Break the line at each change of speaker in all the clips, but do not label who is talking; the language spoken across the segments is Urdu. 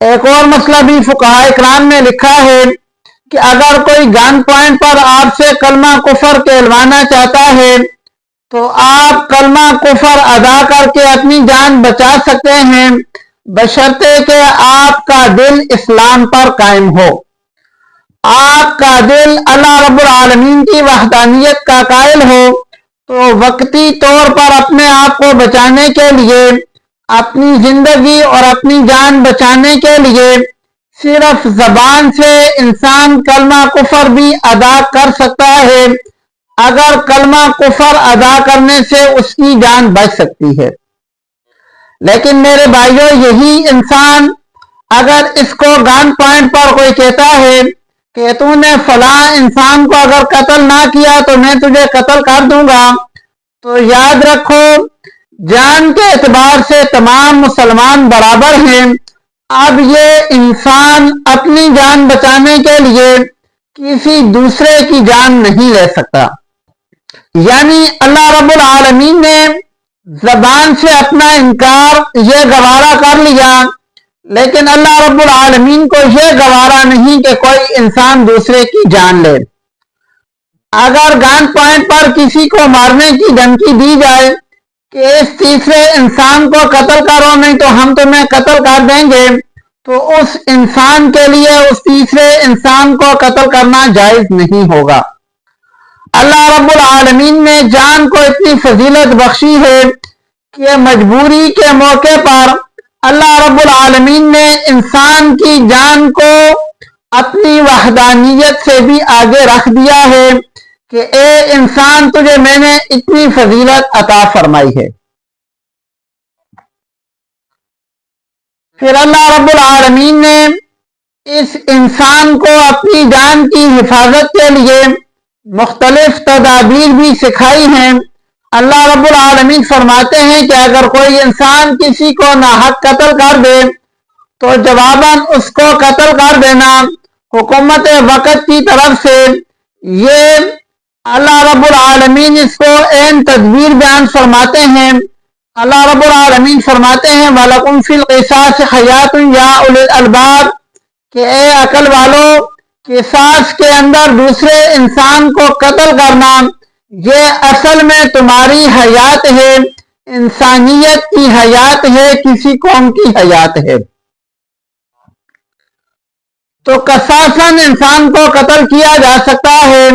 ایک اور مسئلہ بھی فقہائے کرام نے لکھا ہے کہ اگر کوئی گن پوائنٹ پر آپ سے کلمہ کفر کہلوانا چاہتا ہے تو آپ کلمہ کفر ادا کر کے اپنی جان بچا سکتے ہیں، بشرطے کہ آپ کا دل اسلام پر قائم ہو، آپ کا دل اللہ رب العالمین کی وحدانیت کا قائل ہو، تو وقتی طور پر اپنے آپ کو بچانے کے لیے، اپنی زندگی اور اپنی جان بچانے کے لیے صرف زبان سے انسان کلمہ کفر بھی ادا کر سکتا ہے، اگر کلمہ کفر ادا کرنے سے اس کی جان بچ سکتی ہے۔ لیکن میرے بھائیوں، یہی انسان اگر اس کو گن پوائنٹ پر کوئی کہتا ہے کہ تو نے فلاں انسان کو اگر قتل نہ کیا تو میں تجھے قتل کر دوں گا، تو یاد رکھو جان کے اعتبار سے تمام مسلمان برابر ہیں۔ اب یہ انسان اپنی جان بچانے کے لیے کسی دوسرے کی جان نہیں لے سکتا، یعنی اللہ رب العالمین نے زبان سے اپنا انکار یہ گوارا کر لیا، لیکن اللہ رب العالمین کو یہ گوارا نہیں کہ کوئی انسان دوسرے کی جان لے۔ اگر گن پوائنٹ پر کسی کو مارنے کی دھمکی دی جائے کہ اس تیسرے انسان کو قتل کرو نہیں تو ہم تمہیں قتل کر دیں گے، تو اس انسان کے لیے اس تیسرے انسان کو قتل کرنا جائز نہیں ہوگا۔ اللہ رب العالمین نے جان کو اتنی فضیلت بخشی ہے کہ مجبوری کے موقع پر اللہ رب العالمین نے انسان کی جان کو اپنی وحدانیت سے بھی آگے رکھ دیا ہے کہ اے انسان تجھے میں نے اتنی فضیلت عطا فرمائی ہے۔ پھر اللہ رب العالمین نے اس انسان کو اپنی جان کی حفاظت کے لیے مختلف تدابیر بھی سکھائی ہیں۔ اللہ رب العالمین فرماتے ہیں کہ اگر کوئی انسان کسی کو ناحق قتل کر دے تو جواباً اس کو قتل کر دینا حکومت وقت کی طرف سے، یہ اللہ رب العالمین اس کو عین تدبیر بیان فرماتے ہیں۔ اللہ رب العالمین فرماتے ہیں وَلَكُمْ فِي الْقِصَاصِ حَيَاةٌ يَا أُولِي الْأَلْبَابِ، کہ اے عقل والو، قصاص کے اندر دوسرے انسان کو قتل کرنا یہ اصل میں تمہاری حیات ہے، انسانیت کی حیات ہے، کسی قوم کی حیات ہے۔ تو قصاصاً انسان کو قتل کیا جا سکتا ہے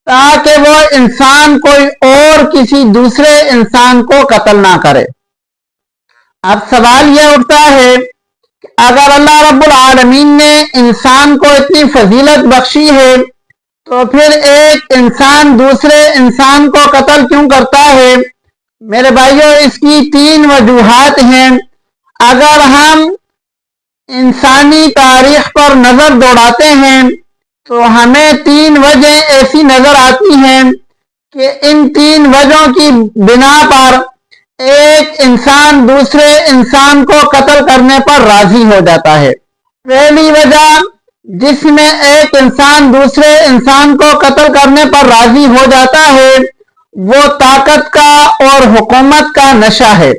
تاکہ وہ انسان کوئی اور کسی دوسرے انسان کو قتل نہ کرے۔ اب سوال یہ اٹھتا ہے کہ اگر اللہ رب العالمین نے انسان کو اتنی فضیلت بخشی ہے تو پھر ایک انسان دوسرے انسان کو قتل کیوں کرتا ہے؟ میرے بھائیوں، اس کی 3 وجوہات ہیں۔ اگر ہم انسانی تاریخ پر نظر دوڑاتے ہیں تو ہمیں 3 وجہیں ایسی نظر آتی ہیں کہ ان 3 وجہوں کی بنا پر ایک انسان دوسرے انسان کو قتل کرنے پر راضی ہو جاتا ہے۔ پہلی وجہ جس میں ایک انسان دوسرے انسان کو قتل کرنے پر راضی ہو جاتا ہے وہ طاقت کا اور حکومت کا نشہ ہے۔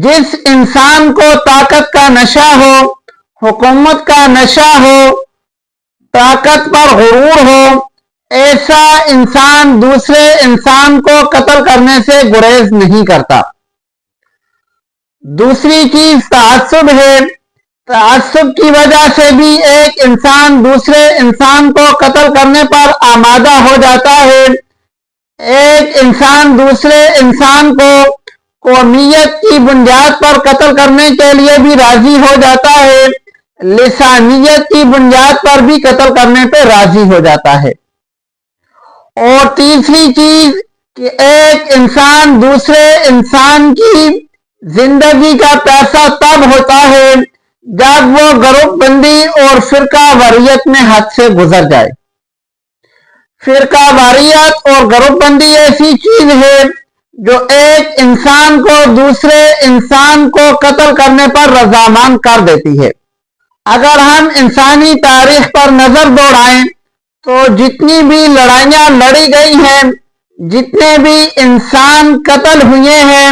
جس انسان کو طاقت کا نشہ ہو، حکومت کا نشہ ہو، طاقت پر غرور ہو، ایسا انسان دوسرے انسان کو قتل کرنے سے گریز نہیں کرتا۔ دوسری چیز تعصب ہے۔ تعصب کی وجہ سے بھی ایک انسان دوسرے انسان کو قتل کرنے پر آمادہ ہو جاتا ہے۔ ایک انسان دوسرے انسان کو قومیت کی بنیاد پر قتل کرنے کے لیے بھی راضی ہو جاتا ہے، لسانیت کی بنیاد پر بھی قتل کرنے پہ راضی ہو جاتا ہے۔ اور تیسری چیز کہ ایک انسان دوسرے انسان کی زندگی کا پیسہ تب ہوتا ہے جب وہ گروپ بندی اور فرقہ واریت میں حد سے گزر جائے۔ فرقہ واریت اور گروپ بندی ایسی چیز ہے جو ایک انسان کو دوسرے انسان کو قتل کرنے پر رضامند کر دیتی ہے۔ اگر ہم انسانی تاریخ پر نظر دوڑائیں تو جتنی بھی لڑائیاں لڑی گئی ہیں، جتنے بھی انسان قتل ہوئے ہیں،